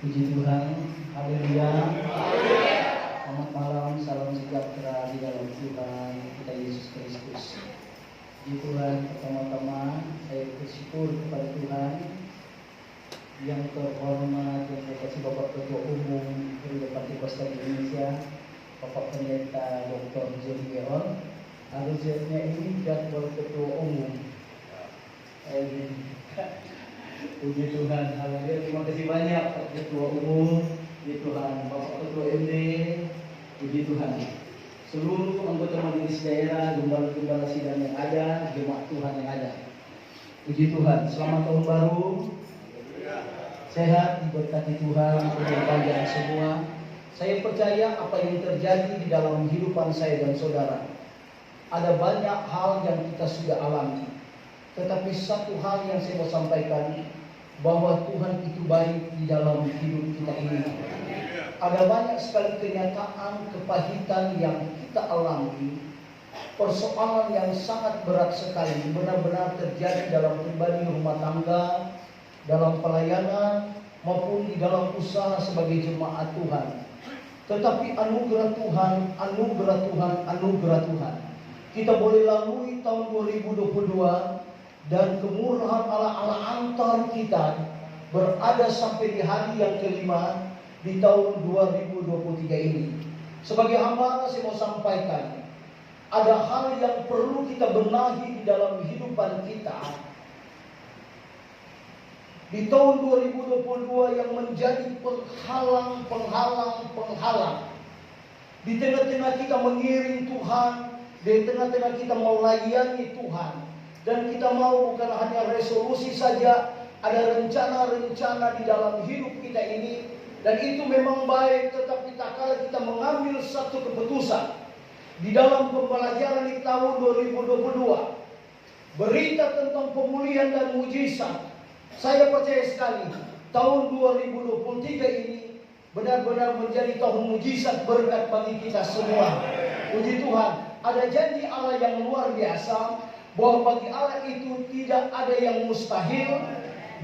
Puji Tuhan, haleluya. Selamat malam, salam sejahtera di dalam Tuhan kita Yesus Kristus. Puji Tuhan, pertama-tama saya bersyukur kepada Tuhan yang terhormat, yang terkasih Bapak Ketua Umum Gereja Pantai Indonesia, Bapak Pendeta Dr. Joni Geron. Harusnya ini jadwal Ketua Umum. Puji Tuhan, haleluya. Terima kasih banyak Pak Ketua Umum, puji Tuhan, Bapak Ketua MD, puji Tuhan. Seluruh anggota majelis daerah, gembala-gembala sidang yang ada, jemaat Tuhan yang ada. Puji Tuhan, selamat tahun baru. Sehat, diberkati Tuhan, berbahagia semua. Saya percaya apa yang terjadi di dalam kehidupan saya dan saudara. Ada banyak hal yang kita sudah alami. Tetapi satu hal yang saya mau sampaikan, bahwa Tuhan itu baik di dalam hidup kita ini. Ada banyak sekali kenyataan kepahitan yang kita alami, persoalan yang sangat berat sekali benar-benar terjadi dalam pribadi, rumah tangga, dalam pelayanan maupun di dalam usaha sebagai jemaat Tuhan. Tetapi anugerah Tuhan, anugerah Tuhan, anugerah Tuhan, kita boleh lalui tahun 2022 dan kemurahan Allah antar kita berada sampai di hari yang kelima di tahun 2023 ini. Sebagai hamba saya mau sampaikan, ada hal yang perlu kita benahi di dalam kehidupan kita di tahun 2022 yang menjadi penghalang. Di tengah-tengah kita mengiring Tuhan, di tengah-tengah kita melayani Tuhan, dan kita mau bukan hanya resolusi saja, ada rencana-rencana di dalam hidup kita ini, dan itu memang baik. Tetapi tak kala kita mengambil satu keputusan di dalam pembelajaran di tahun 2022, berita tentang pemulihan dan mujizat, saya percaya sekali tahun 2023 ini benar-benar menjadi tahun mujizat berkat bagi kita semua. Puji Tuhan, ada janji Allah yang luar biasa, bahwa bagi Allah itu tidak ada yang mustahil,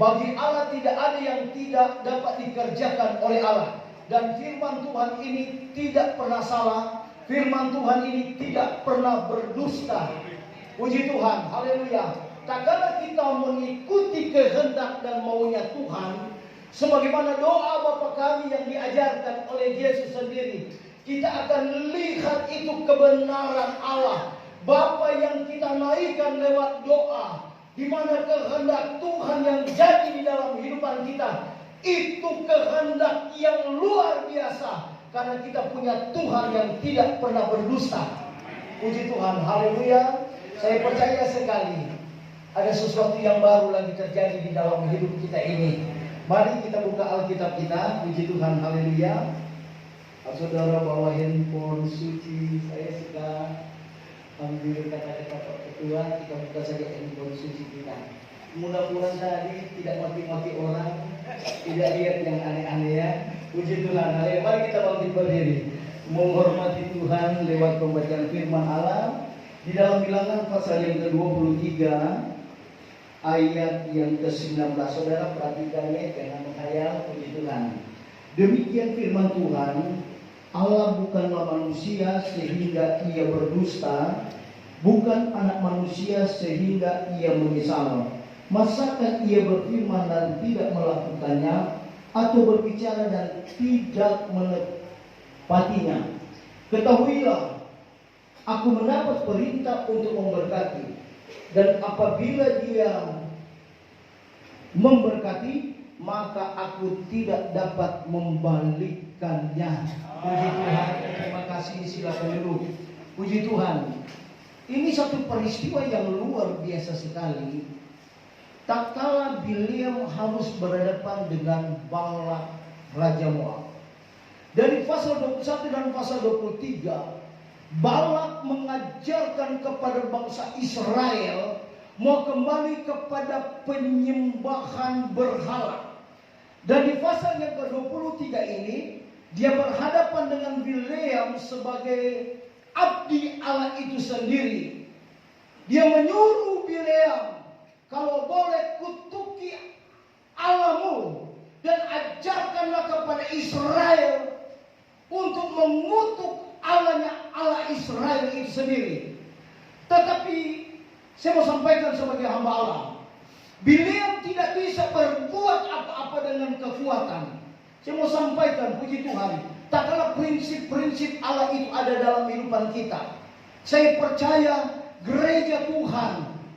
bagi Allah tidak ada yang tidak dapat dikerjakan oleh Allah. Dan firman Tuhan ini tidak pernah salah, firman Tuhan ini tidak pernah berdusta. Puji Tuhan, haleluya. Tak kala kita mengikuti kehendak dan maunya Tuhan, sebagaimana doa Bapa kami yang diajarkan oleh Yesus sendiri, kita akan lihat itu kebenaran Allah Bapa yang kita naikkan lewat doa, di mana kehendak Tuhan yang jadi di dalam kehidupan kita itu kehendak yang luar biasa, karena kita punya Tuhan yang tidak pernah berdusta. Puji Tuhan, haleluya. Saya percaya sekali ada sesuatu yang baru lagi terjadi di dalam hidup kita ini. Mari kita buka Alkitab kita. Puji Tuhan, haleluya. Saudara bawa handphone suci, saya suka ambil kata-kata Pak Ketua, kita buka saja handphone suci kita. Mudah-mudahan tadi tidak mati-mati orang, tidak lihat yang aneh-aneh ya. Puji Tuhan, haleluya. Mari kita bangkit berdiri, menghormati Tuhan lewat pembacaan firman Allah di dalam Bilangan pasal yang ke-23 ayat yang ke-19. Saudara perhatikan ya, jangan menghayal. Puji Tuhan. Demikian firman Tuhan, Allah bukanlah manusia sehingga ia berdusta, bukan anak manusia sehingga ia menyesal. Masakah ia berfirman dan tidak melakukannya, atau berbicara dan tidak menepatinya? Ketahuilah, aku mendapat perintah untuk memberkati, dan apabila dia memberkati, maka aku tidak dapat membalikkannya. Puji Tuhan, terima kasih, silakan duduk. Puji Tuhan. Ini satu peristiwa yang luar biasa sekali. Tak kala Bileam harus berhadapan dengan Balak Raja Moab. Dari pasal 21 dan pasal 23, Balak mengajarkan kepada bangsa Israel mau kembali kepada penyembahan berhala. Dan di pasal yang ke-23 ini, dia berhadapan dengan Bileam sebagai abdi Allah itu sendiri. Dia menyuruh Bileam, kalau boleh kutuki Allahmu dan ajarkanlah kepada Israel untuk mengutuk Allah Israel itu sendiri. Tetapi saya mau sampaikan sebagai hamba Allah, beliau tidak bisa berbuat apa-apa dengan kekuatan. Saya mau sampaikan, puji Tuhan, tak kalah prinsip-prinsip Allah itu ada dalam kehidupan kita. Saya percaya gereja Tuhan,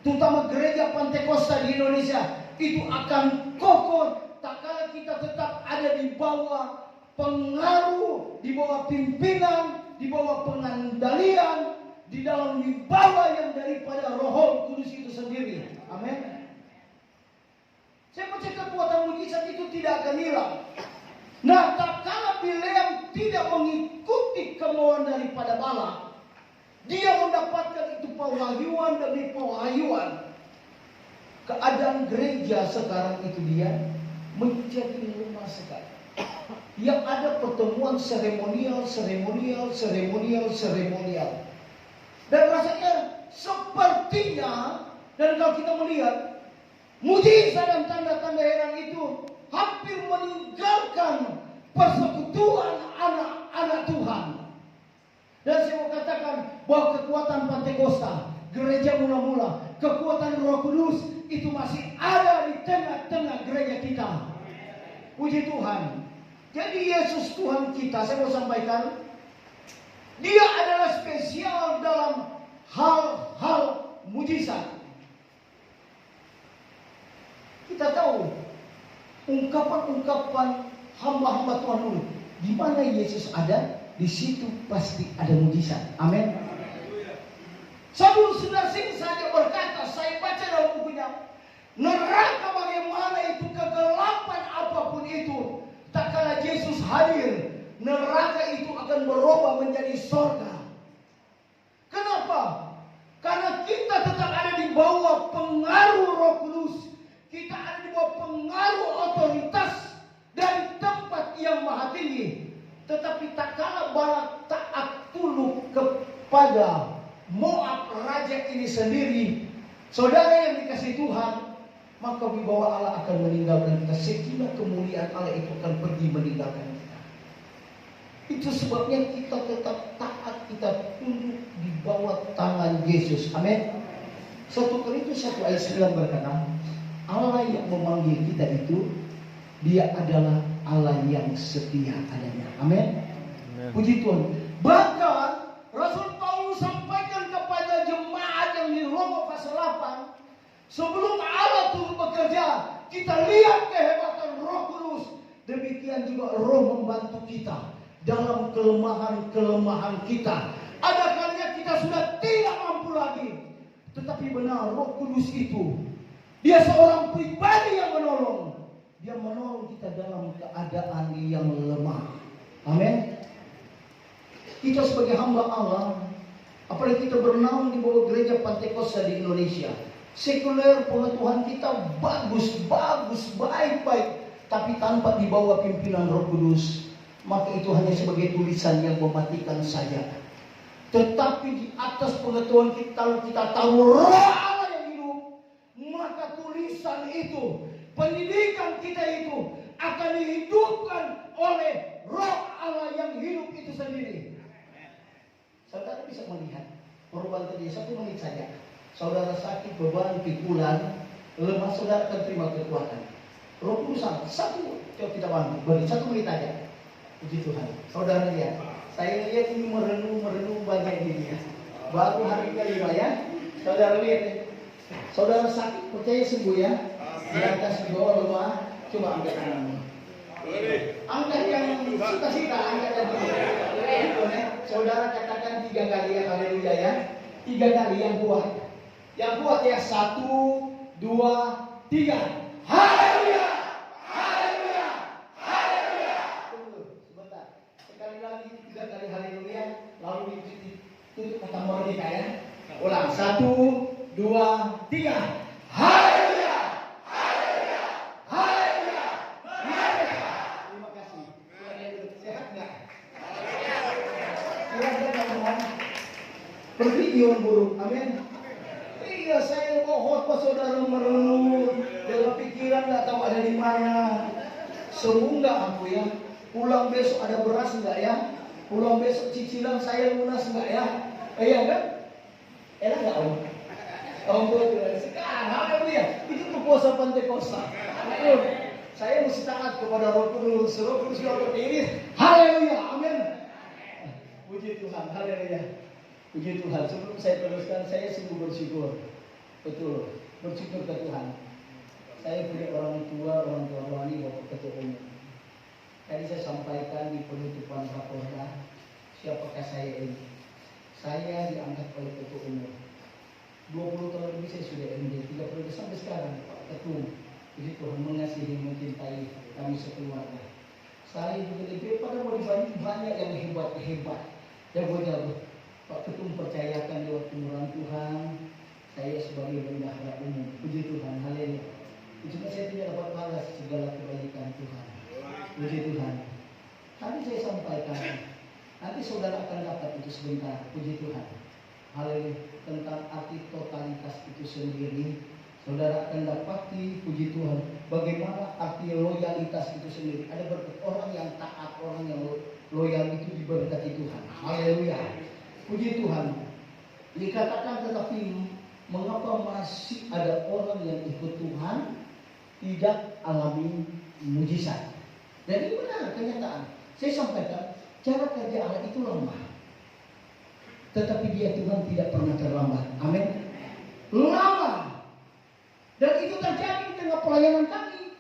terutama gereja Pantekosta di Indonesia, itu akan kokoh tak kalah kita tetap ada di bawah pengaruh, di bawah pimpinan, di bawah pengandalian, di dalam wibawa yang daripada Roh Kudus itu sendiri. Amin. Saya percaya kekuatan mujizat itu tidak akan hilang. Nah, tak kala Bileam tidak mengikuti kemauan daripada Balak, dia mendapatkan itu pewahyuan demi pewahyuan. Keadaan gereja sekarang itu dia menjadi lemah sekali. Yang ada pertemuan seremonial. Dan rasanya sepertinya, dan kalau kita melihat mujizat dan tanda-tanda heran itu hampir meninggalkan persekutuan anak-anak Tuhan. Dan saya mau katakan bahwa kekuatan Pantekosta, gereja mula-mula, kekuatan Roh Kudus itu masih ada di tengah-tengah gereja kita. Puji Tuhan. Jadi Yesus Tuhan kita, saya mau sampaikan, dia adalah spesial dalam hal-hal mujizat. Kita tahu ungkapan-ungkapan hamba-hamba Tuhan dulu. Di mana Yesus ada, di situ pasti ada mujizat. Amin. Saudara Sing saja berkata, saya baca dalam bukunya, neraka bagaimana itu, kegelapan apapun itu, tak kala Yesus hadir, neraka itu akan berubah menjadi surga. Kenapa? Karena kita tetap ada di bawah pengaruh Roh Kudus. Kita ada di bawah pengaruh otoritas dari tempat yang maha tinggi. Tetapi tak kala Balak taat tunduk kepada Moab raja ini sendiri, saudara yang dikasihi Tuhan, maka wibawa Allah akan meninggalkan kita. Sekilas kemuliaan Allah itu akan pergi meninggalkan kita. Itu sebabnya kita tetap taat, kita tunduk di bawah tangan Yesus. Amin. 1 Korintus 1 ayat 9 berkata, Allah yang memanggil kita itu, dia adalah Allah yang setia adanya. Amin. Puji Tuhan. Bahkan Rasul Paulus sampaikan kepada jemaat yang di Roma pasal 8, sebelum Allah turun bekerja, kita lihat kehebatan Roh Kudus. Demikian juga Roh membantu kita dalam kelemahan-kelemahan kita. Ada kalanya kita sudah tidak mampu lagi, tetapi benar Roh Kudus itu, dia seorang pribadi yang menolong. Dia menolong kita dalam keadaan yang lemah. Amin. Kita sebagai hamba Allah, apalagi kita bernaung di bawah gereja Pantekosta di Indonesia, sekuler pengetahuan kita bagus, baik-baik, tapi tanpa di bawah pimpinan Roh Kudus, maka itu hanya sebagai tulisan yang mematikan saja. Tetapi di atas pengetahuan kita, kita tahu Roh Allah yang hidup, maka tulisan itu, pendidikan kita itu akan dihidupkan oleh Roh Allah yang hidup itu sendiri. Saudara bisa melihat perubahan terjadi 1 menit saja. Saudara sakit, beban, pikulan, lemah, saudara akan terima kekuatan. Roh Kudus satu, coba kita bantu, beri 1 menit aja. Puji Tuhan. Saudara lihat, saya lihat ini merenung banyak ini ya. Baru hari kelima ya. Saudara lihat ya. Saudara sakit, percaya sembuh ya. Di atas, di bawah, lemah, coba angkat tanganmu. Angkat yang suka-suka, angkat yang saudara katakan 3 kali ya, haleluya ya. 3 kali yang kuat. Yang kuat ya, 1, 2, 3. Haleluya, haleluya, haleluya. Tunggu sebentar. Sekali lagi 3 kali haleluya, lalu ditutup kata merdeka ya. Ulang, 1, 2, 3. Haleluya, haleluya, haleluya, haleluya. Terima kasih. Sehat nggak? Bervideo buruk, amin. Iya, saya mohon pas saudara merenung dalam pikiran nggak tahu ada di mana. Sembuh nggak aku ya? Pulang besok ada beras enggak ya? Pulang besok cicilan saya lunas enggak ya? Iya kan? Enak enggak Om? Om betul. Sekarang haleluya. Itu tuh puasa Pentakosta. Saya mesti taat kepada Roh Kudus. Roh Kudus sudah berdiri. Haleluya. Amin. Puji Tuhan. Haleluya. Puji Tuhan. Sebelum saya teruskan, saya sungguh bersyukur. Betul. Bersyukur ke Tuhan. Saya punya orang tua rohani Bapak Ketua Umum. Tadi saya sampaikan di penutupan Kapolda, siapakah saya ini? Saya diangkat oleh Ketua Umum. 20 tahun lebih saya sudah MD, 3 periode sampai sekarang Pak Ketua. Jadi Tuhan mengasihi, mencintai kami sekeluarga. Saya juga lebih pada mau dibanding banyak yang hebat-hebat, jago-jago. Pak Ketua percayakan lewat kemurahan Tuhan, saya sebagai bendahara umum. Puji Tuhan, haleluya. Cuma saya tidak dapat balas segala kebaikan Tuhan. Puji Tuhan. Tadi saya sampaikan, nanti saudara akan dapat itu sebentar. Puji Tuhan. Haleluya. Tentang arti totalitas itu sendiri, saudara akan dapati, puji Tuhan, bagaimana arti loyalitas itu sendiri. Ada orang yang taat, orang yang loyal itu diberkati Tuhan. Haleluya. Puji Tuhan. Dikatakan tetapi mengapa masih ada orang yang ikut Tuhan tidak alami mujizat? Dan ini benar kenyataan. Saya sampaikan, cara kerja Allah itu lemah, tetapi dia Tuhan tidak pernah terlambat. Amin. Lama. Dan itu terjadi di tengah pelayanan kami.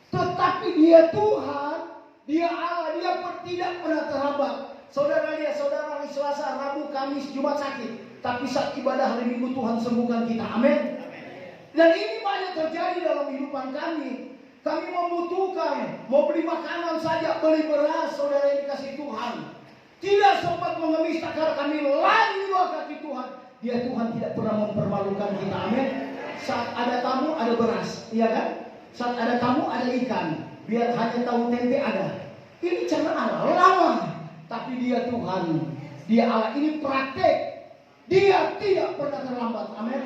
Tetapi dia Tuhan, dia Allah, dia tidak pernah terlambat. Saudara lihat, saudara hari Selasa, Rabu, Kamis, Jumat sakit. Tapi saat ibadah hari Minggu Tuhan sembuhkan kita. Amin. Dan ini banyak terjadi dalam kehidupan kami. Kami membutuhkan, mau beli makanan saja, beli beras, saudara yang dikasih Tuhan. Tidak sempat mengemis, tak kala kami lari dua kaki Tuhan. Dia Tuhan tidak pernah mempermalukan kita. Amin. Saat ada tamu ada beras, iya kan? Saat ada tamu ada ikan. Biar hanya tahu tempe ada. Ini cara Allah lama, tapi dia Tuhan, dia Allah. Ini praktek. Dia tidak pernah terlambat. Amin.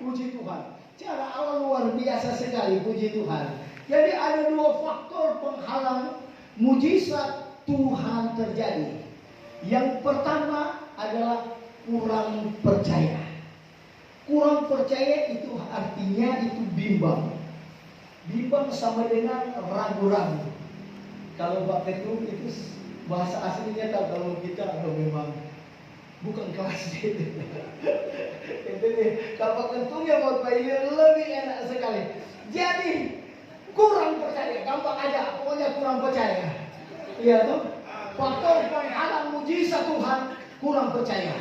Puji Tuhan. Cara Allah luar biasa sekali. Puji Tuhan. Jadi ada dua faktor penghalang mujizat Tuhan terjadi. Yang pertama adalah kurang percaya. Kurang percaya itu artinya itu bimbang. Bimbang sama dengan ragu-ragu. Kalau Pak Ketum itu bahasa aslinya tahu, kalau kita memang bukan kelas gitu. Kalau Pak Ketum ya Bapak ini lebih enak sekali. Jadi kurang percaya, gampang aja, pokoknya kurang percaya. Iya toh? Faktor penghalang mujizat Tuhan, kurang percaya.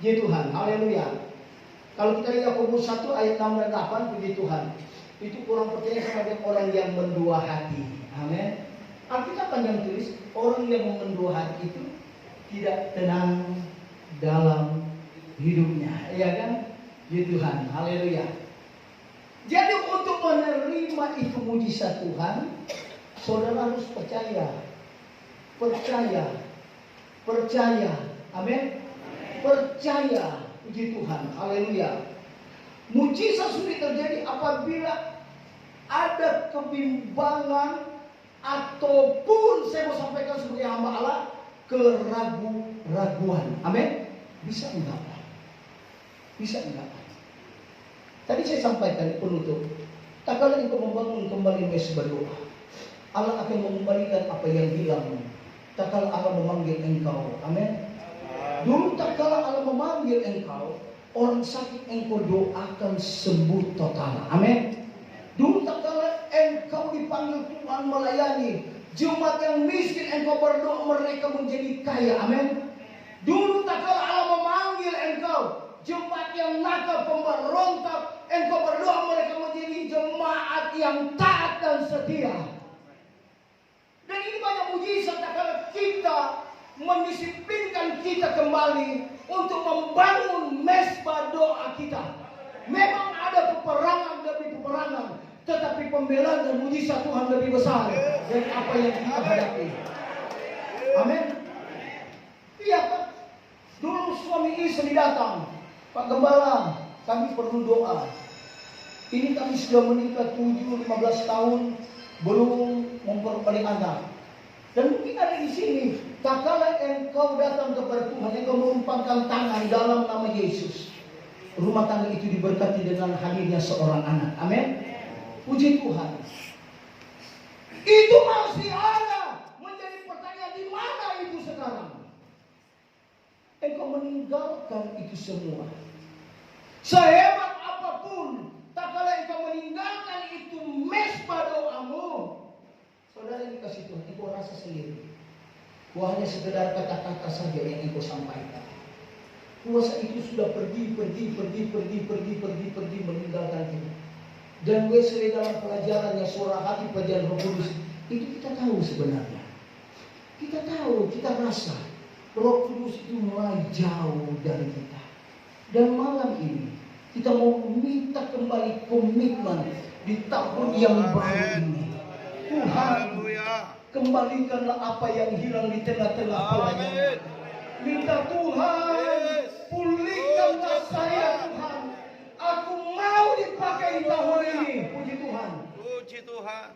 Ya Tuhan, haleluya. Kalau kita lihat Yakobus 1 ayat 6 dan 8, puji Tuhan. Itu kurang percaya sama dengan orang yang mendua hati. Amin. Alkitab panjang tulis, orang yang mendua hati itu tidak tenang dalam hidupnya. Iya kan? Ya Tuhan, haleluya. Jadi untuk menerima itu mujizat Tuhan, saudara harus percaya. Percaya. Amin. Percaya. Puji Tuhan. Haleluya. Mujizat sulit terjadi apabila ada kebimbangan ataupun saya mau sampaikan sebagai hamba Allah, keraguan. Amin. Bisa enggak? Bisa enggak? Tadi saya sampaikan penutup. Tak kala engkau membangun kembali mesbah doa, Allah akan mengembalikan apa yang hilang. Tak kala Allah memanggil engkau. Amin. Dulu tak kala Allah memanggil engkau, orang sakit engkau doakan sembuh total. Amin. Dulu tak kala engkau dipanggil Tuhan melayani, jemaat yang miskin engkau berdoa mereka menjadi kaya. Amin. Dulu tak kala Allah memanggil engkau, jemaat yang nakal pemberontak, engkau berdoa mereka menjadi jemaat yang taat dan setia. Dan ini banyak mujizat tak kala kita mendisiplinkan kita kembali untuk membangun mesbah doa kita. Memang ada peperangan demi peperangan, tetapi pembelaan dan mujizat Tuhan lebih besar dari apa yang kita hadapi. Amin. Iya Pak. Dulu suami istri datang, Pak Gembala, kami perlu doa. Ini kami sudah menikah 15 tahun, belum memperoleh anak. Dan mungkin ada di sini, tak kala engkau datang kepada Tuhan, engkau menumpangkan tangan dalam nama Yesus, rumah tangga itu diberkati dengan hadirnya seorang anak. Amin. Puji Tuhan. Itu masih ada. Menjadi pertanyaan, di mana itu sekarang? Engkau meninggalkan itu semua. Sehebat apapun, tak kala engkau meninggalkan itu mesbah doamu, saudara yang dikasih Tuhan, engkau rasa sendiri. Hanya sekedar kata-kata saja yang engkau sampaikan. Kuasa itu sudah pergi meninggalkan kita. Dan Wesley dalam pelajarannya Surah Hati Pelajaran Roh Kudus, itu kita tahu sebenarnya. Kita tahu, kita rasa Roh Kudus itu mulai jauh dari kita. Dan malam ini kita mau minta kembali komitmen di tahun yang baru ini. Tuhan, kembalikanlah apa yang hilang di tengah-tengah pelayanan. Minta Tuhan, pulihkanlah saya Tuhan. Aku mau dipakai tahun ini. Puji Tuhan. Puji Tuhan.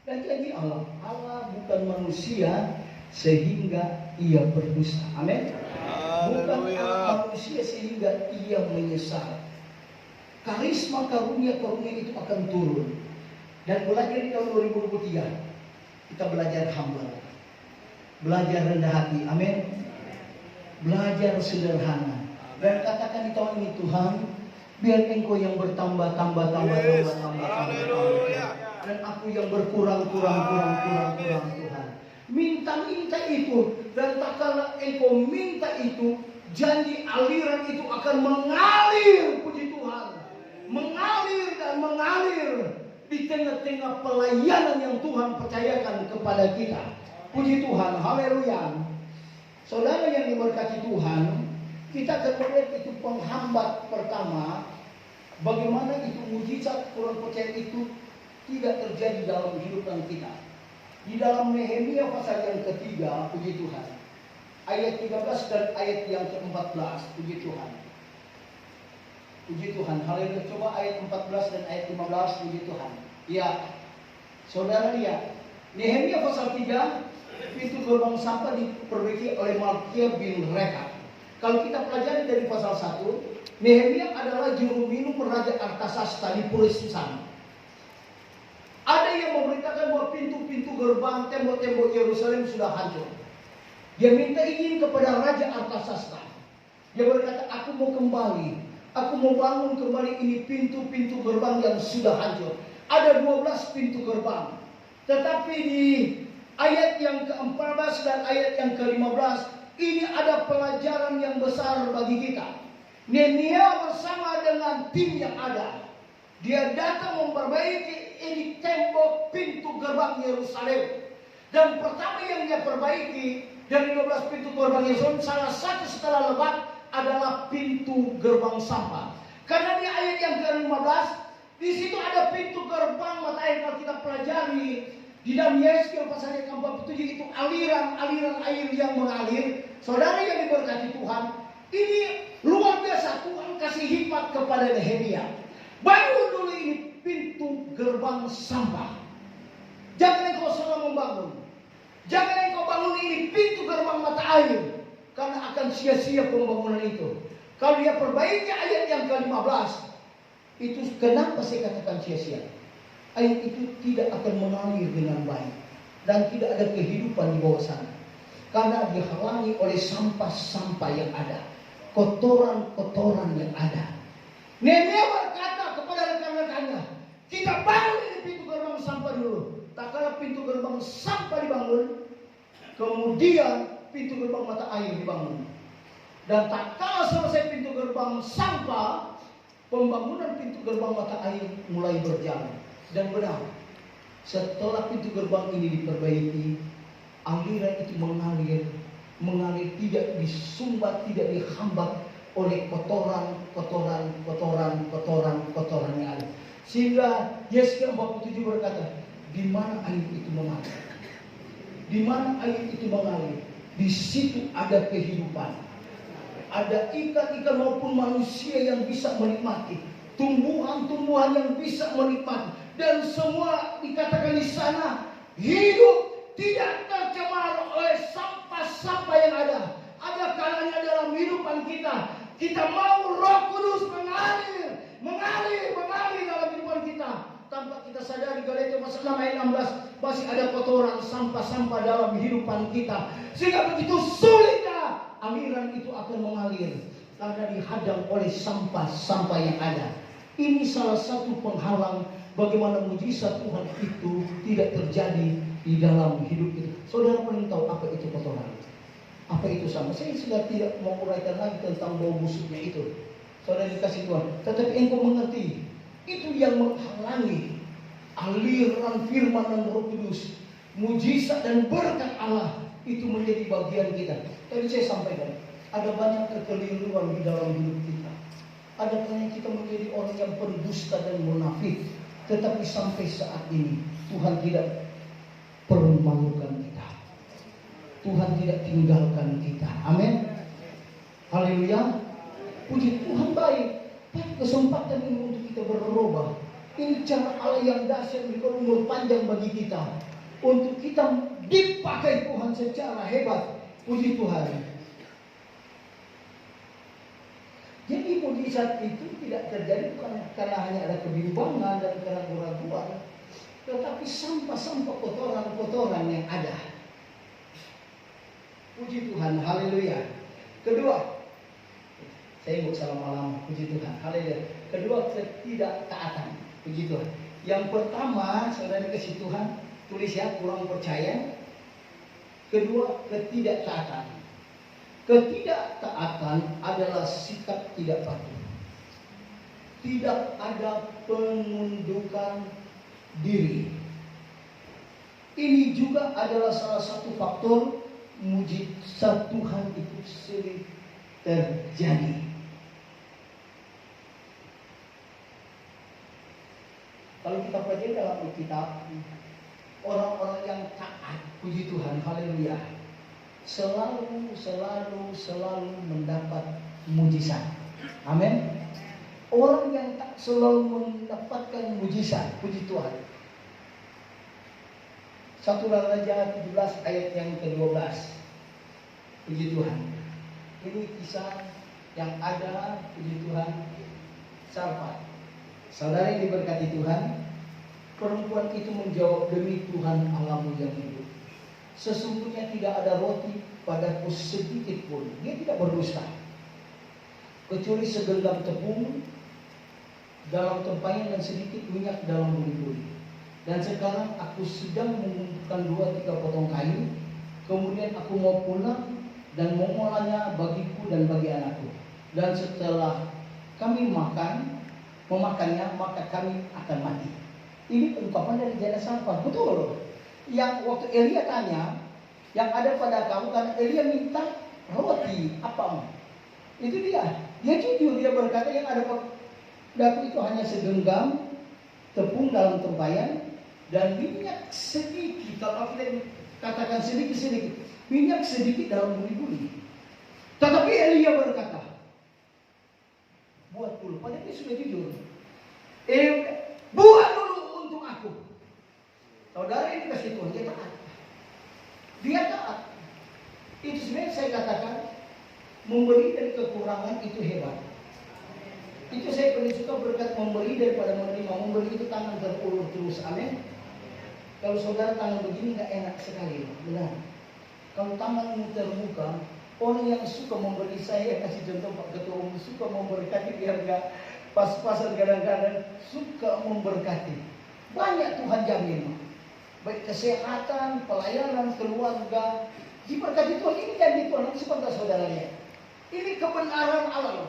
Dan janji Allah, Allah bukan manusia sehingga ia berdusta. Amin. Bukan manusia sehingga ia menyesal. Karisma karunia-karunia itu akan turun. Dan belajar di tahun 2023, kita belajar hamba, belajar rendah hati. Amin. Belajar sederhana. Dan katakan di tahun ini, Tuhan, biar engkau yang bertambah. Dan aku yang berkurang Tuhan. Minta itu. Dan tak kala engkau minta itu, janji aliran itu akan mengalir. Puji Tuhan. Mengalir di tengah-tengah pelayanan yang Tuhan percayakan kepada kita. Puji Tuhan. Haleluya. Saudara yang diberkati Tuhan, kita akan melihat itu penghambat pertama. Bagaimana itu mujizat kurang percaya itu tidak terjadi dalam kehidupan kita. Di dalam Nehemia pasal yang ketiga, puji Tuhan, ayat 13 dan ayat yang ke-14, puji Tuhan. Puji Tuhan, haleluya. Coba ayat 14 dan ayat 15, puji Tuhan. Ya, saudara lihat, Nehemia pasal 3, pintu gerbang sampah diperbaiki oleh Malkia bin Rekab. Kalau kita pelajari dari pasal 1, Nehemia adalah juru minum Raja Artasasta di Puristan. Ada yang memberitakan bahwa pintu-pintu gerbang, tembok-tembok Yerusalem sudah hancur. Dia minta izin kepada Raja Artasasta. Dia berkata, aku mau kembali. Aku mau bangun kembali ini pintu-pintu gerbang yang sudah hancur. Ada 12 pintu gerbang. Tetapi di ayat yang ke-14 dan ayat yang ke-15, ini ada pelajaran yang besar bagi kita. Nehemia bersama dengan tim yang ada, dia datang memperbaiki ini tembok pintu gerbang Yerusalem. Dan pertama yang dia perbaiki dari 12 pintu gerbang Yerusalem, salah satu setelah lebat adalah pintu gerbang sampah. Karena di ayat yang ke-15, di situ ada pintu gerbang mata air. Kalau kita pelajari di dalam Yeskiel pasal yang ke-47, itu aliran air yang mengalir. Saudara yang diberkati Tuhan, ini luar biasa. Tuhan kasih hikmat kepada Nehemia. Bangun dulu ini pintu gerbang sampah. Jangan engkau salah membangun. Jangan engkau bangun ini pintu gerbang mata air, karena akan sia-sia pembangunan itu. Kalau dia perbaiki ayat yang ke-15, itu kenapa saya katakan sia-sia? Air itu tidak akan mengalir dengan baik dan tidak ada kehidupan di bawah sana, karena dihalangi oleh sampah-sampah yang ada, kotoran-kotoran yang ada. Nehemia berkata kepada rekan-rekannya, kita bangun ini pintu gerbang sampah dulu. Tak kala pintu gerbang sampah dibangun, kemudian pintu gerbang mata air dibangun. Dan tak kala selesai pintu gerbang sampah, pembangunan pintu gerbang mata air mulai berjalan. Dan benar, setelah pintu gerbang ini diperbaiki, aliran itu mengalir tidak disumbat, tidak dihambat oleh kotoran yang ada. Sehingga Yeskiel 47 berkata, di mana air itu mengalir? Di mana air itu mengalir? Di situ ada kehidupan. Ada ikan-ikan maupun manusia yang bisa menikmati. Tumbuhan-tumbuhan yang bisa menikmati. Dan semua dikatakan di sana hidup, tidak tercemar Kita mau Roh Kudus mengalir dalam kehidupan kita. Tanpa kita sadari, Galatia pasal 6 ayat 16, masih ada kotoran, sampah-sampah dalam kehidupan kita. Sehingga begitu sulitnya aliran itu akan mengalir karena dihadang oleh sampah-sampah yang ada. Ini salah satu penghalang bagaimana mujizat Tuhan itu tidak terjadi di dalam hidup kita. Saudara paling tahu apa itu kotoran, apa itu sampah. Saya sudah tidak mau uraikan lagi tentang bau busuknya itu. Saudara dikasih Tuhan, tetapi engkau mengerti, itu yang menghalangi aliran firman dan Roh Kudus, mujizat dan berkat Allah itu menjadi bagian kita. Tadi saya sampaikan, ada banyak kekeliruan di dalam hidup kita. Ada banyak kita menjadi orang yang pendusta dan munafik. Tetapi sampai saat ini Tuhan tidak permalukan kita. Tuhan tidak tinggalkan kita. Amin. Haleluya. Puji Tuhan, baik. Tapi kesempatan ini untuk kita berubah. Ini cara Allah yang dahsyat, memberikan umur panjang bagi kita. Untuk kita dipakai Tuhan secara hebat. Puji Tuhan. Jadi mujizat itu tidak terjadi bukan karena hanya ada kebimbangan dan keraguan-keraguan, tetapi sampah-sampah kotoran-kotoran yang ada. Puji Tuhan, haleluya. Kedua, saya mau salam malam, puji Tuhan, haleluya. Kedua, ketidaktaatan, puji Tuhan. Yang pertama, saudara dikasih Tuhan, tulis ya, kurang percaya. Kedua, ketidaktaatan. Ketidaktaatan adalah sikap tidak patuh. Tidak ada pengundukan diri. Ini juga adalah salah satu faktor mujizat Tuhan itu sulit terjadi. Kalau kita pelajari dalam Alkitab, orang-orang yang taat, puji Tuhan, haleluya, selalu mendapat mujizat. Amin. Orang yang tak selalu mendapatkan mujizat, puji Tuhan. 1 Raja 17 ayat yang ke-12. Puji Tuhan. Ini kisah yang ada, puji Tuhan, Sarfat. Saudara yang diberkati Tuhan, perempuan itu menjawab, demi Tuhan Allahmu yang hidup, sesungguhnya tidak ada roti padaku sedikit pun. Dia tidak berdusta, kecuali segenggam tepung dalam tempayan dan sedikit minyak dalam buli-buli. Dan sekarang aku sedang mengumpulkan 2-3 potong kayu. Kemudian aku mau pulang dan mengolahnya bagiku dan bagi anakku. Dan setelah kami memakannya, maka kami akan mati. Ini ungkapan dari janda Sarfat. Betul. Yang waktu Elia tanya, yang ada pada kamu, karena Elia minta roti apa? Itu dia. Dia jujur, dia berkata yang ada padaku itu hanya segenggam tepung dalam tempayan dan minyak sedikit. Kalau kita katakan sedikit, minyak sedikit dalam buli-buli. Tetapi Elia berkata, buat dulu. Padahal dia sudah jujur. Buat dulu untuk aku. Saudara ini kasih Tuhan, dia taat. Dia taat. Itu sebenarnya saya katakan, memberi dari kekurangan itu hebat. Itu saya paling suka berkat memberi daripada menerima. Memberi itu tangan terulur terus, amin. Kalau saudara tangan begini nggak enak sekali, benar. Kalau tanganmu terbuka, orang yang suka memberi, saya kasih contoh Pak Ketua Umum, suka memberkati biar nggak pas-pasan, kadang-kadang suka memberkati. Banyak Tuhan jamin. Baik kesehatan, pelayanan, keluarga, diberkati Tuhan. Ini janji Tuhan, nanti sebentar saudaranya. Ini kebenaran Allah.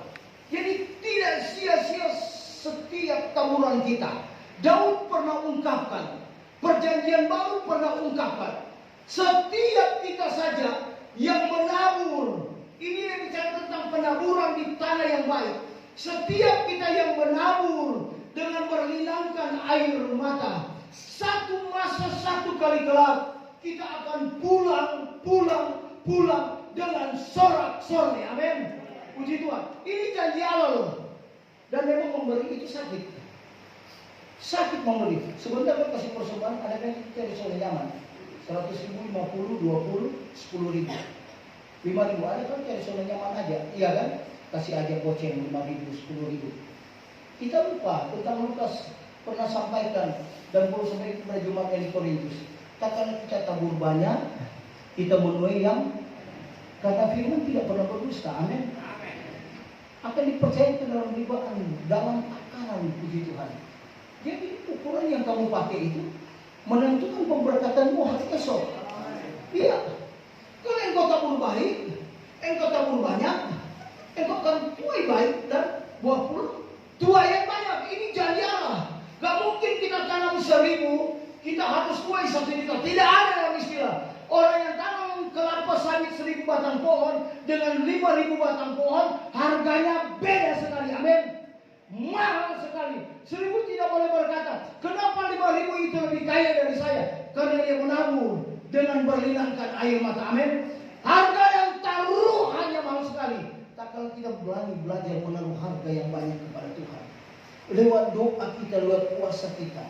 Jadi tidak sia-sia setiap taburan kita. Daud pernah ungkapkan, Perjanjian Baru pernah ungkapkan, setiap kita saja yang menabur. Ini yang bicara tentang penaburan di tanah yang baik. Setiap kita yang menabur dengan berlinangkan air mata, satu masa satu kali kelak kita akan pulang dengan sorak-sorai. Amin. Puji Tuhan. Ini janji Allah loh. Dan memang memberi itu sakit. Sakit memberi. Sebentar kan kasih persembahan, ada kan cari soleh nyaman. 100.000, 50, 20, 10.000, 5.000. Ada kan cari soleh nyaman aja. Iya kan? kasih aja goceng 5.000, 10.000. Kita lupa tentang Lukas pernah sampaikan dan Paulus sampaikan kepada jemaat yang di Korintus. Takkan kita tabur banyak, kita menuai yang, kata firman tidak pernah berdusta. Amin. Akan dipercayakan dalam ribaan, dalam takaran, puji Tuhan. Jadi ukuran yang kamu pakai itu menentukan pemberkatanmu hari esok. Iya. Kalau engkau tabur baik, engkau tabur banyak, engkau akan tuai baik dan buah pun tuai yang banyak. Ini janji Allah. Gak mungkin kita tanam 1.000, kita harus tuai 1 juta. Tidak ada yang istilah. Orang yang tanam kelapa sawit 1.000 batang pohon dengan 5.000 batang pohon, harganya beda sekali. Amin. Mahal sekali. 1.000 tidak boleh berkata, kenapa 5.000 itu lebih kaya dari saya? Karena dia menabur dengan berlinangkan air mata. Amin. Harga yang taruhannya mahal sekali. Tak kalau kita berani belajar menaruh harga yang banyak kepada Tuhan. Lewat doa kita, lewat puasa kita,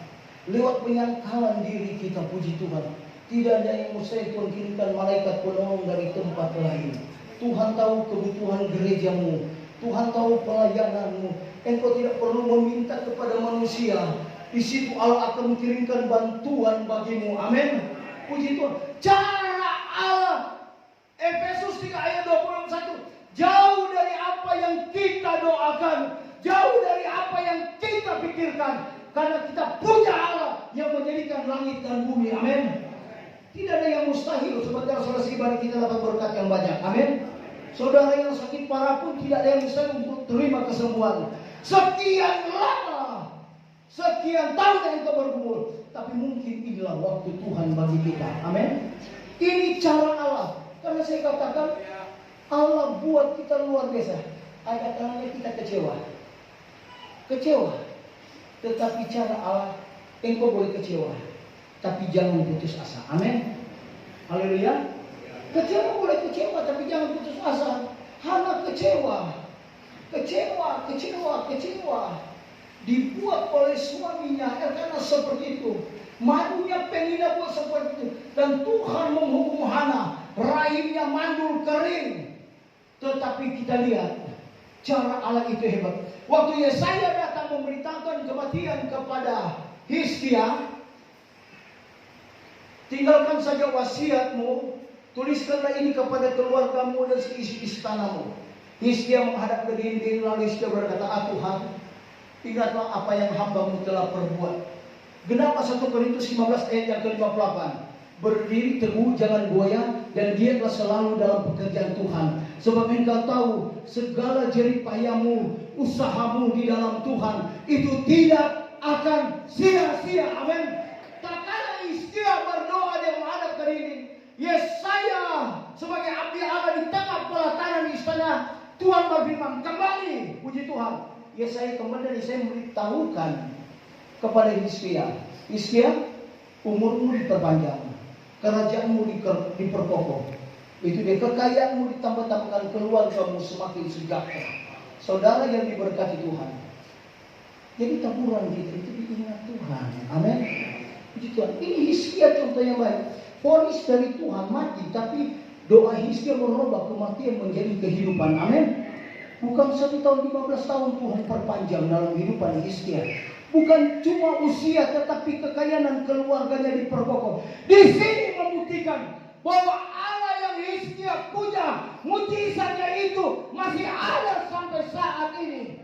lewat penyangkalan diri kita, puji Tuhan. Tidak ada yang mustahil. Tuhan kirimkan malaikat penolong dari tempat lain. Tuhan tahu kebutuhan gerejamu. Tuhan tahu pelayananmu. Engkau tidak perlu meminta kepada manusia. Di situ Allah akan mengirimkan bantuan bagimu. Amin. Puji Tuhan. Cara Allah, Efesus 3 ayat 21, jauh dari apa yang kita doakan, jauh dari apa yang kita pikirkan. Karena kita punya Allah yang menjadikan langit dan bumi. Amin. Tidak ada yang mustahil. Sebentar saudara ibadah kita dapat berkat yang banyak. Amin. Saudara yang sakit parah pun tidak ada yang mustahil untuk terima kesembuhan. Sekian lama, sekian tahun yang kita bergumul, tapi mungkin inilah waktu Tuhan bagi kita. Amin. Ini cara Allah. Karena saya katakan Allah buat kita luar biasa. Ada kalanya kita kecewa. Tetapi cara Allah, engkau boleh kecewa, tapi jangan putus asa. Amin. Haleluya. Kecewa boleh kecewa, tapi jangan putus asa. Hana kecewa. Dibuat oleh suaminya karena seperti itu. Madunya pengen buat seperti itu. Dan Tuhan menghukum Hana. Rahimnya mandul kering. Tetapi kita lihat cara Allah itu hebat. Waktu Yesaya datang memberitakan kematian kepada Hizkia, tinggalkan saja wasiatmu, tuliskanlah ini kepada keluargamu dan seisi istanamu. Hizkia menghadap ke dinding, lalu Hizkia berkata, Tuhan, ingatlah apa yang hamba-Mu telah perbuat. Genaplah 1 Korintus 15 ayat yang ke-58. Berdiri teguh, jangan goyah, dan giatlah selalu dalam pekerjaan Tuhan. Sebab engkau tahu segala jerih payahmu, usahamu di dalam Tuhan itu tidak akan sia-sia. Amin. Tak kala Hizkia berdoa dia menghadap ke dinding, Yesaya sebagai abdi Allah di tengah pelataran istana, Tuhan berfirman, kembali. Puji Tuhan. Yesaya kembali dan Yesaya memberitahukan kepada Hizkia, umurmu diperpanjang, kerajaanmu diperkokoh. Itu dia, kekayaanmu ditambah-tambahkan, keluargamu semakin sejahtera. Saudara yang diberkati Tuhan. Jadi taburan kita itu diingat Tuhan. Amin. Puji Tuhan. Ini Hizkia contoh yang baik. Vonis dari Tuhan mati, tapi doa Hizkia merubah kematian menjadi kehidupan. Amin. Bukan 1 tahun 15 tahun Tuhan perpanjang dalam kehidupan Hizkia. Bukan cuma usia, tetapi kekayaan dan keluarganya diperkokoh. Di sini membuktikan bahwa Allah yang Hizkia punya, mujizatnya itu masih ada sampai saat ini.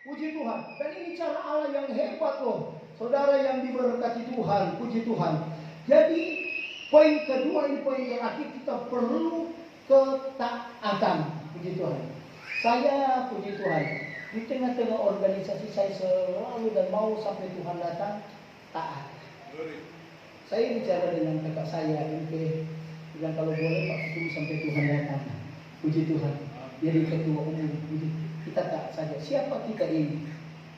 Puji Tuhan. Dan ini cara Allah yang hebat loh. Saudara yang diberkati Tuhan, puji Tuhan. Jadi poin kedua, ini poin terakhir, kita perlu ketaatan. Puji Tuhan. Saya, puji Tuhan, di tengah-tengah organisasi saya selalu dan mau sampai Tuhan datang, taat. Saya bicara dengan kakak saya, bilang kalau boleh Pak Ketum sampai Tuhan datang. Puji Tuhan. Jadi ketua umum, kita taat saja. Siapa kita ini?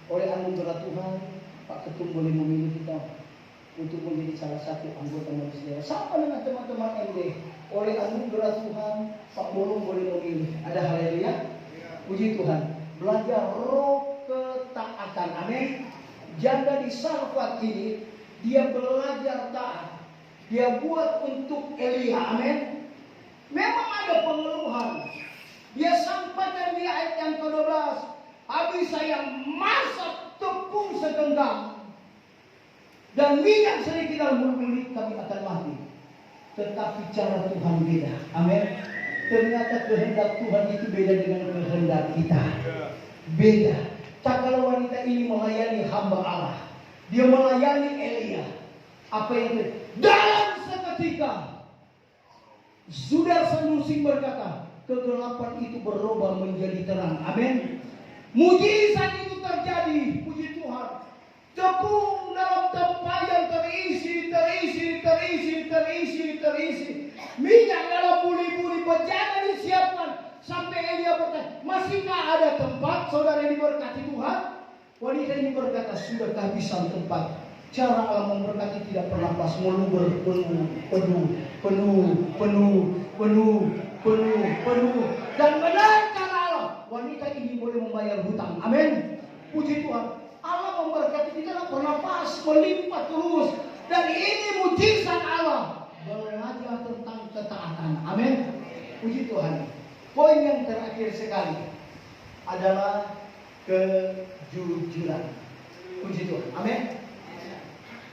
Oleh anugerah Tuhan, Pak Ketum boleh memilih kita untuk menjadi salah satu anggota majelis. Sama dengan teman-teman MD. Oleh anugerah Tuhan, Pak Bolong boleh memilih. Ada haleluya. Puji Tuhan. Belajar roh ketaatan. Amin. Janda di Sarfat ini, dia belajar taat. Dia buat untuk Elia. Amin. Memang ada pengeluhan. Dia sampaikan di ayat yang ke-12, habis saya masak tepung segenggam dan minyak sedikit dalam mulut kami akan mati. Tetapi cara Tuhan beda. Amin. Ternyata kehendak Tuhan itu beda dengan kehendak kita. Beda. Tak kalau wanita ini melayani hamba Allah, dia melayani Elia. Apa yang terjadi? Dalam seketika, Saudara Sanusing berkata, kegelapan itu berubah menjadi terang. Amin. Mujizat itu terjadi. Puji Tuhan. Tepung dalam tempayan terisi. Minyak dalam buli-buli berjaga disiapkan. Sampai Elia berkata, masihkah ada tempat? Saudara ini berkati Tuhan. Wanita ini berkata, sudah kehabisan tempat. Cara Allah memberkati tidak pernah pas, meluber penuh. Dan benar cara Allah, wanita ini boleh membayar hutang. Amin. Puji Tuhan. Allah memberkati tidak pernah pas, melimpah terus. Dan ini mujizat Allah. Belajar tentang ketaatan. Amin. Puji Tuhan. Poin yang terakhir sekali adalah kejujuran. Puji Tuhan. Amin.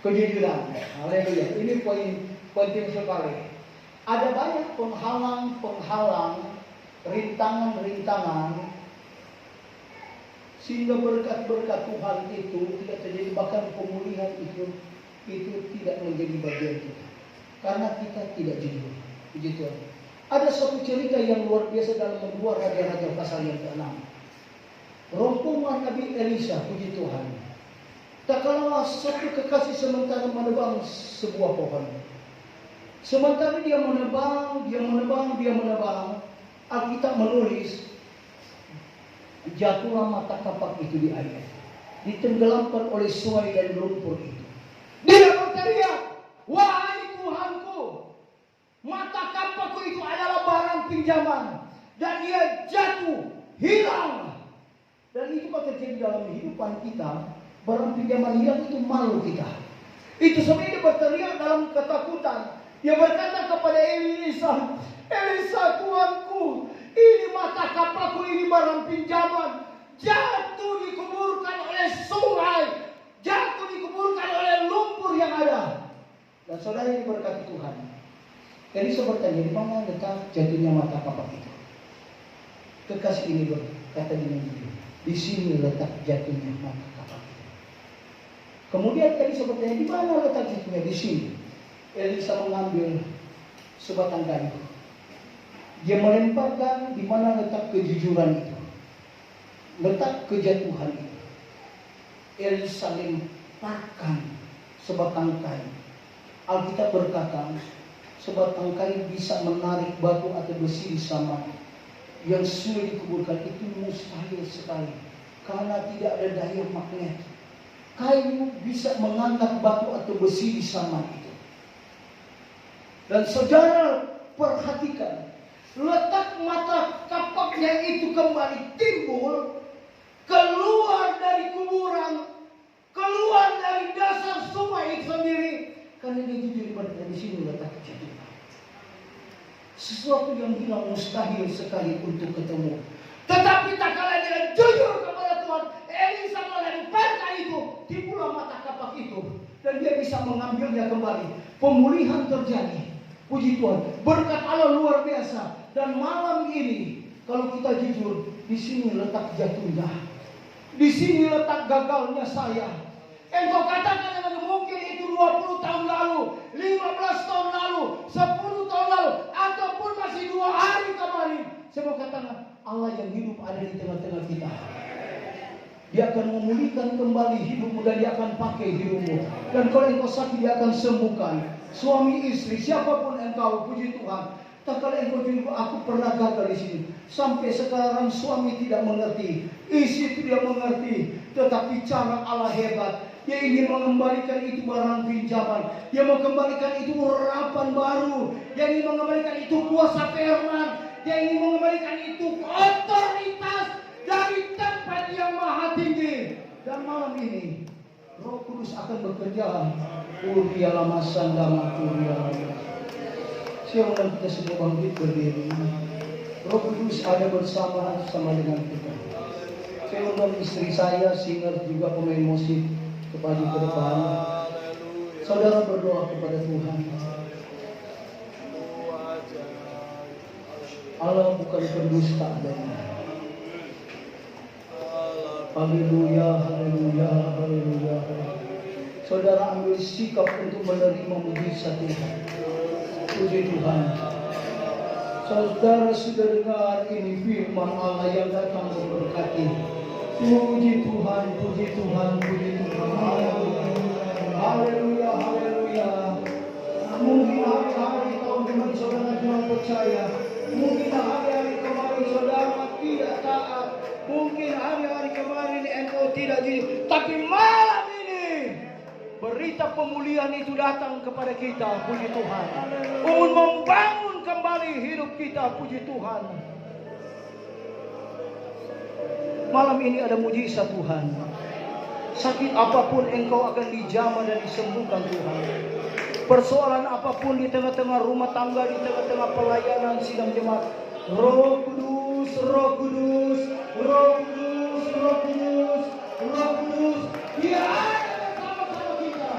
Kejujuran. Haleluya. Ini poin penting sekali. Ada banyak penghalang, rintangan sehingga berkat-berkat Tuhan itu tidak terjadi, bahkan pemulihan itu tidak menjadi bagian kita karena kita tidak jujur. Puji Tuhan. Ada suatu cerita yang luar biasa dalam 2 Raja-Raja pasal yang ke-6. Rombongan Nabi Elisa, puji Tuhan. Tak kalah satu kekasih sementara menebang sebuah pohon. Sementara dia menebang, Alkitab menulis, jatuhlah mata kapak itu di air, ditenggelamkan oleh sungai dan lumpur itu. Dia berteriak, wahai Tuhanku, mata kapakku itu adalah barang pinjaman, dan ia jatuh, hilang. Dan itu kalau terjadi dalam kehidupan kita, barang pinjaman hilang itu malu kita. Itu sebenarnya dia berteriak dalam ketakutan. Dia berkata kepada Elisa, Elisa Tuanku, ini mata kapakku, ini barang pinjaman, jatuh dikuburkan oleh sungai, jatuh dikuburkan oleh lumpur yang ada. Dan saudara ini berkata Tuhan, Elisa bertanya, di mana letak jatuhnya mata kapak itu? Kekasih ini berkata dengan jujur, di sini letak jatuhnya mata kapak itu. Kemudian Elisa bertanya, di mana letak jatuhnya? Di sini. Elisa mengambil sebatang kayu. Dia melemparkan di mana letak kejujuran itu, letak kejatuhan itu. Elisa lemparkan sebatang kayu. Alkitab berkata, sebatang kayu bisa menarik batu atau besi di sama. Yang sudah dikuburkan itu mustahil sekali, karena tidak ada daya magnet. Kayu bisa mengangkat batu atau besi di sama itu. Dan saudara perhatikan, letak mata kapaknya itu kembali timbul, keluar dari kuburan, keluar dari dasar sungai itu sendiri. Karena dia jujur pada di sini letak kejadian. Sesuatu yang hilang mustahil sekali untuk ketemu. Tetapi tak kalah dia jujur kepada Tuhan, Elisa melemparkan itu, timbullah mata kapak itu, dan dia bisa mengambilnya kembali. Pemulihan terjadi. Puji Tuhan, berkat Allah luar biasa. Dan malam ini, kalau kita jujur, di sini letak jatuhnya, di sini letak gagalnya saya. Engkau katakan dengan mungkin itu 20 tahun lalu, 15 tahun lalu, 10 tahun lalu, ataupun masih 2 hari kemarin. Saya mau katakan, Allah yang hidup ada di tengah-tengah kita. Dia akan memulihkan kembali hidupmu, dan dia akan pakai hidupmu. Dan kalau engkau sakit, dia akan sembuhkan. Suami istri, siapapun engkau, puji Tuhan. Tak kala engkau juga, aku pernah gagal di sini. Sampai sekarang suami tidak mengerti, istri tidak mengerti. Tetapi cara Allah hebat. Dia ingin mengembalikan itu barang pinjaman. Dia mengembalikan itu urapan baru. Dia ingin mengembalikan itu kuasa firman. Dia ingin mengembalikan itu otoritas dari tempat yang maha tinggi. Dan malam ini Roh Kudus akan bekerja. Uria lama sandama uria. Siapa kita semua bangkit berdiri. Roh Kudus ada bersama dengan kita. Saya undang istri saya, singer juga pemain musik, kepada ke depan. Saudara berdoa kepada Tuhan. Allah bukan pendusta adanya. Haleluya, haleluya, haleluya. Saudara ambil sikap untuk menerima mujizat Tuhan. Puji Tuhan. Saudara sudah dengar ini firman Allah yang datang memberkati. Puji Tuhan, puji Tuhan, puji Tuhan. Haleluya, haleluya, haleluya. Mungkin hari-hari tahun depan saudara kurang percaya. Mungkin hari-hari kemarin saudara tidak taat. Mungkin hari-hari kemarin NO tidak jadi. Tapi malam ini berita pemulihan itu datang kepada kita. Puji Tuhan. Untuk membangun kembali hidup kita. Puji Tuhan. Malam ini ada mujizat Tuhan. Sakit apapun engkau akan dijamah dan disembuhkan Tuhan. Persoalan apapun di tengah-tengah rumah tangga, di tengah-tengah pelayanan sidang jemaat, Roh Kudus, Roh Kudus, Roh Kudus, Roh Kudus, Roh Kudus, Dia ada bersama-sama kita.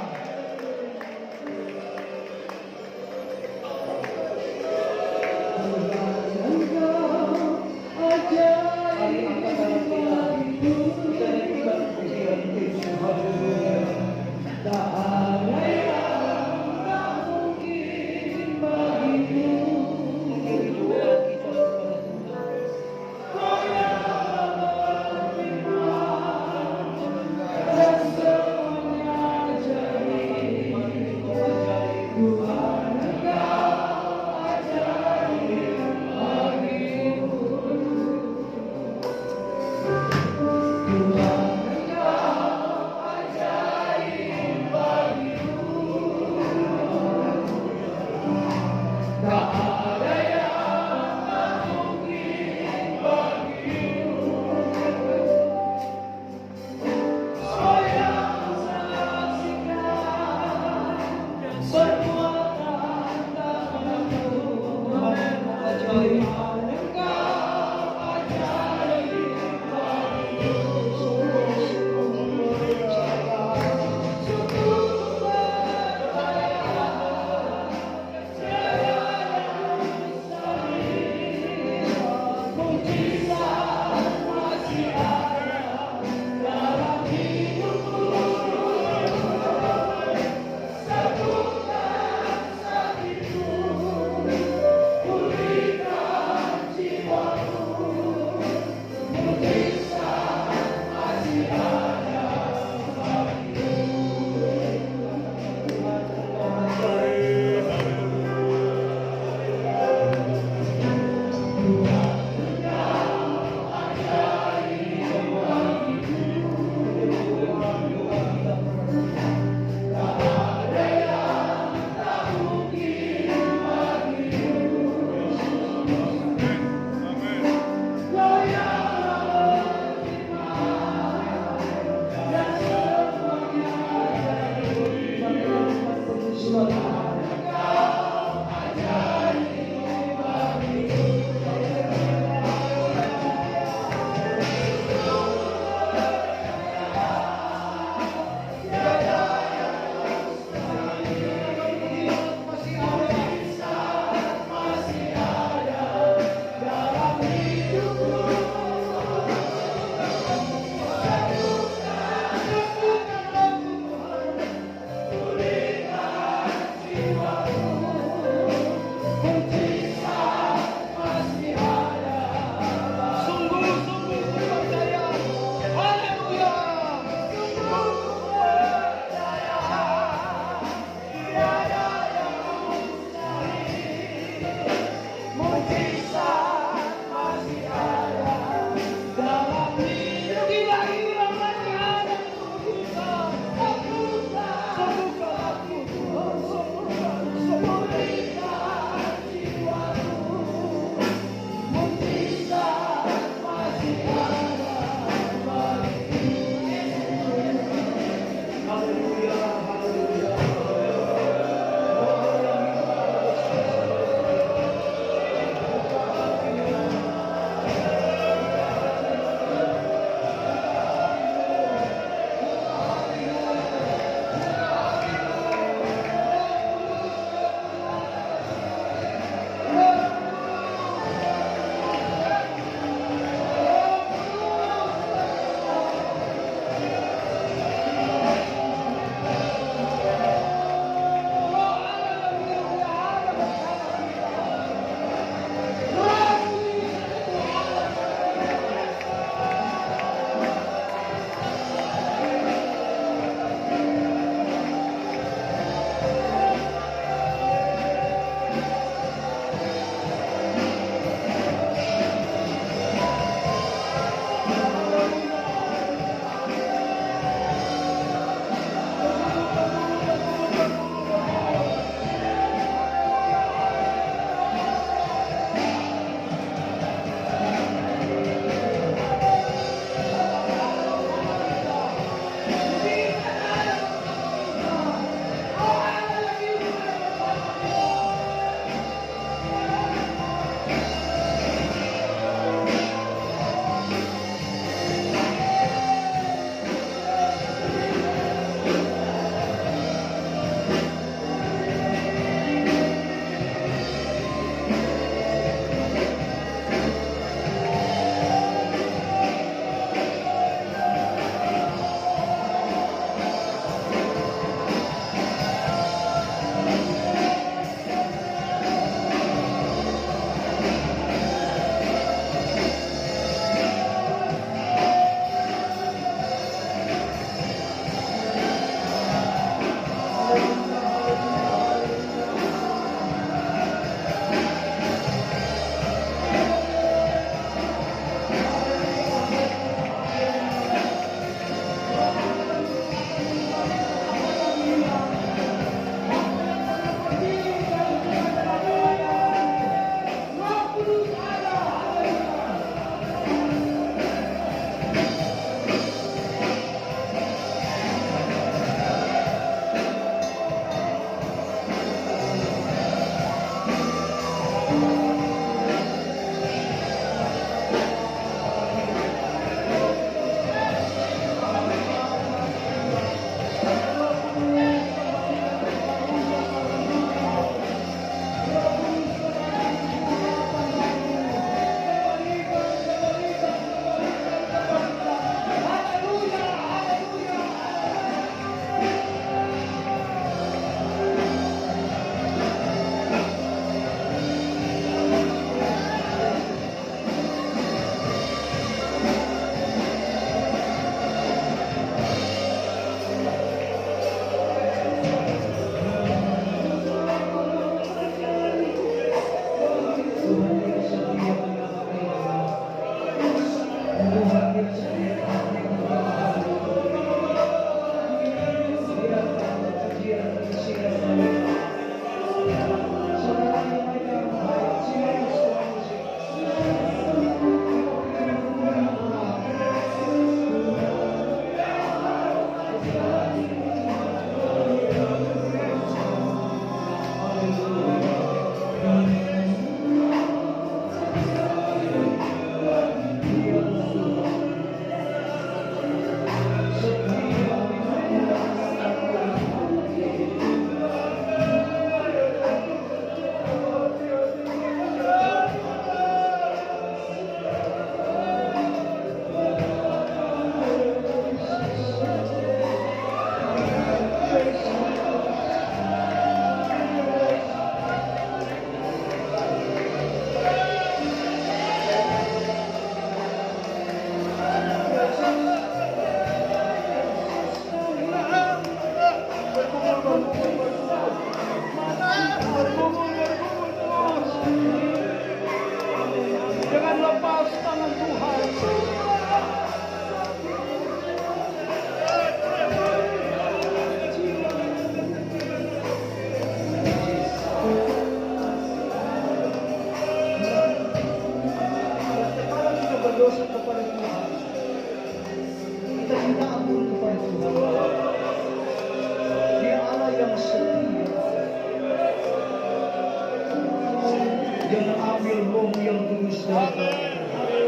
dan ambil roh yang kudus dari kami.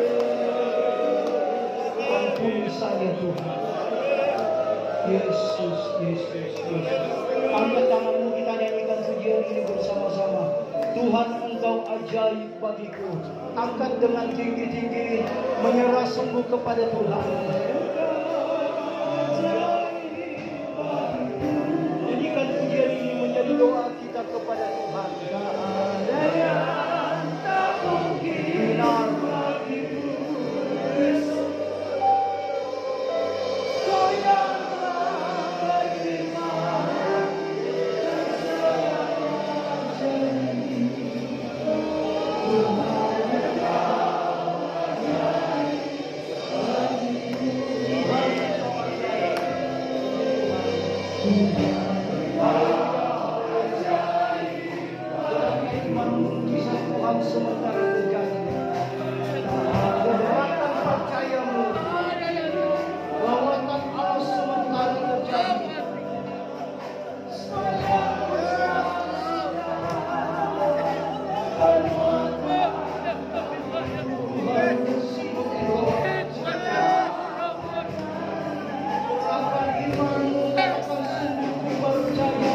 Ampuni saya Tuhan. Yesus, Yesus, Yesus. Angkat tanganmu, kita nyanyikan pujian ini bersama-sama. Tuhan, Engkau ajaib bagiku. Angkat dengan tinggi-tinggi, menyerah sungguh kepada Tuhan. Jadikan pujian ini menjadi doa kita kepada Tuhan. Tak ada yang tak mungkin bagiku. Sementara terjadi keberatan percayamu, lawatan Allah sementara terjadi. Akan imanmu akan sungguh percaya.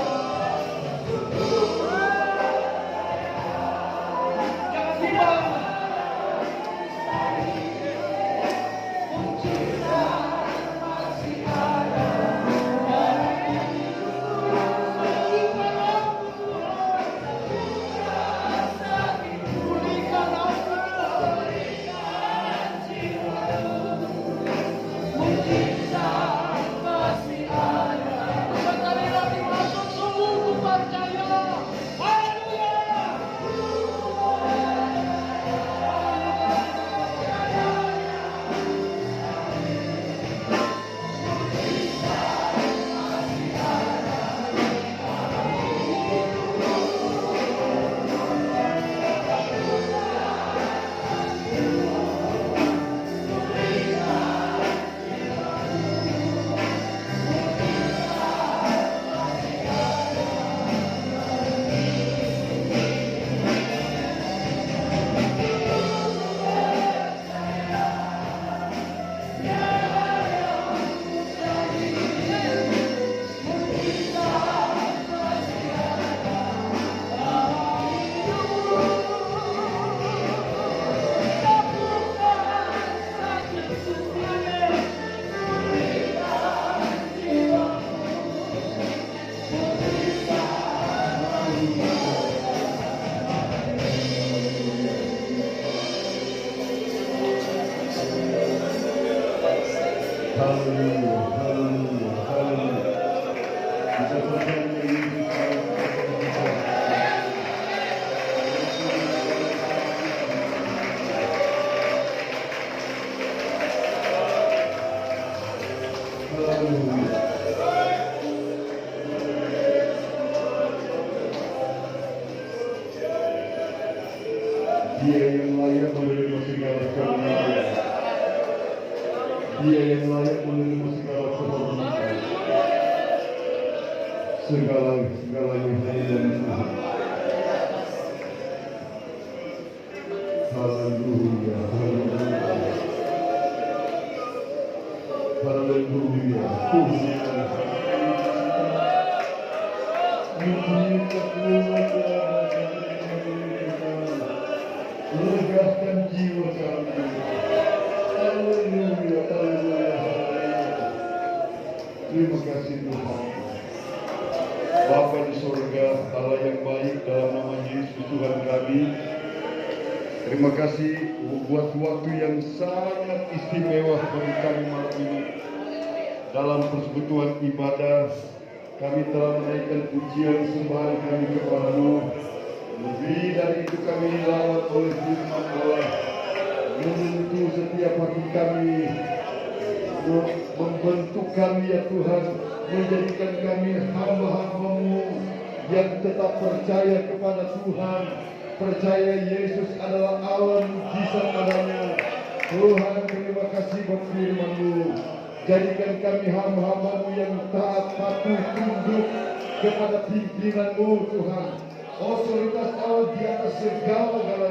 Dia yang layak menerima segala karunia. Dia yang layak menerima segala kehormatan. Segalanya hanya dari Tuhan. Haleluya, haleluya, haleluya. Legaskan jiwa kami. Haleluya, haleluya. Terima kasih Tuhan. Bapa di surga, Allah yang baik, dalam nama Yesus Tuhan kami. Terima kasih buat waktu yang sangat istimewa bagi kami malam ini. Dalam persekutuan ibadah, kami telah menaikkan pujian sembahan kami kepada-Mu. Lebih dari itu kami dilawat oleh firman Allah, menyentuh setiap hati kami, membentuk kami ya Tuhan, menjadikan kami hamba-hamba-Mu yang tetap percaya kepada Tuhan, percaya Yesus adalah Allah mujizat adanya. Tuhan, terima kasih buat firman-Mu. Jadikan kami hamba-hamba-Mu yang taat, patuh, tunduk kepada pimpinan-Mu Tuhan. Otoritas Allah di atas segala-galanya.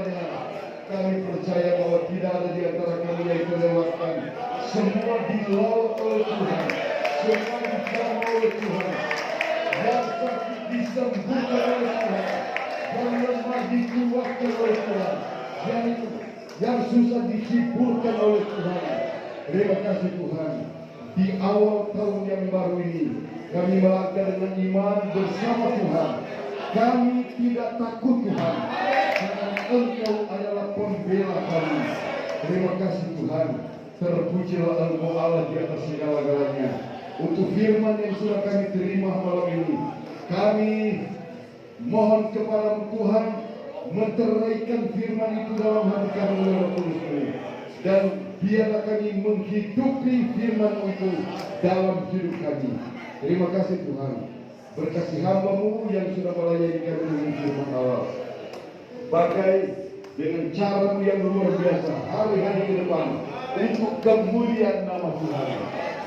percaya bahwa tidak ada di antara kami yang terlewatkan. Semua dilaut oleh Tuhan, semua dijamah oleh Tuhan. Yang sakit disembuhkan oleh Tuhan, yang lemah dikuatkan oleh Tuhan, yang susah dihiburkan oleh Tuhan. Terima kasih Tuhan. Di awal tahun yang baru ini, kami melangkah dengan iman bersama Tuhan. Kami tidak takut Tuhan, karena Engkau adalah pembela kami. Terima kasih Tuhan. Terpujilah Engkau Allah di atas segala-galanya. Untuk firman yang sudah kami terima malam ini, kami mohon kepada Tuhan menteraikan firman itu dalam hati kami oleh Roh Kudus ini. Dan biarlah kami menghidupi firman itu dalam hidup kami. Terima kasih Tuhan. Berkasih hamba-Mu yang sudah melayani kami dengan firman Allah. Pakai dengan cara yang luar biasa hari-hari ke depan untuk kemuliaan nama Tuhan.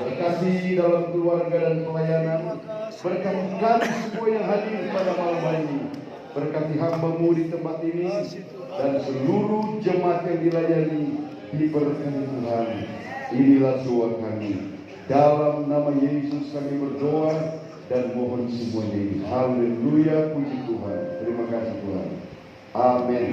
Berkati dalam keluarga dan pelayanan. Berkati kami semua yang hadir pada malam hari ini. Berkati hamba-Mu di tempat ini dan seluruh jemaat yang dilayani diberkati Tuhan. Inilah doa kami. Dalam nama Yesus kami berdoa dan mohon semuanya ini. Haleluya, puji Tuhan. Terima kasih Tuhan. Amin.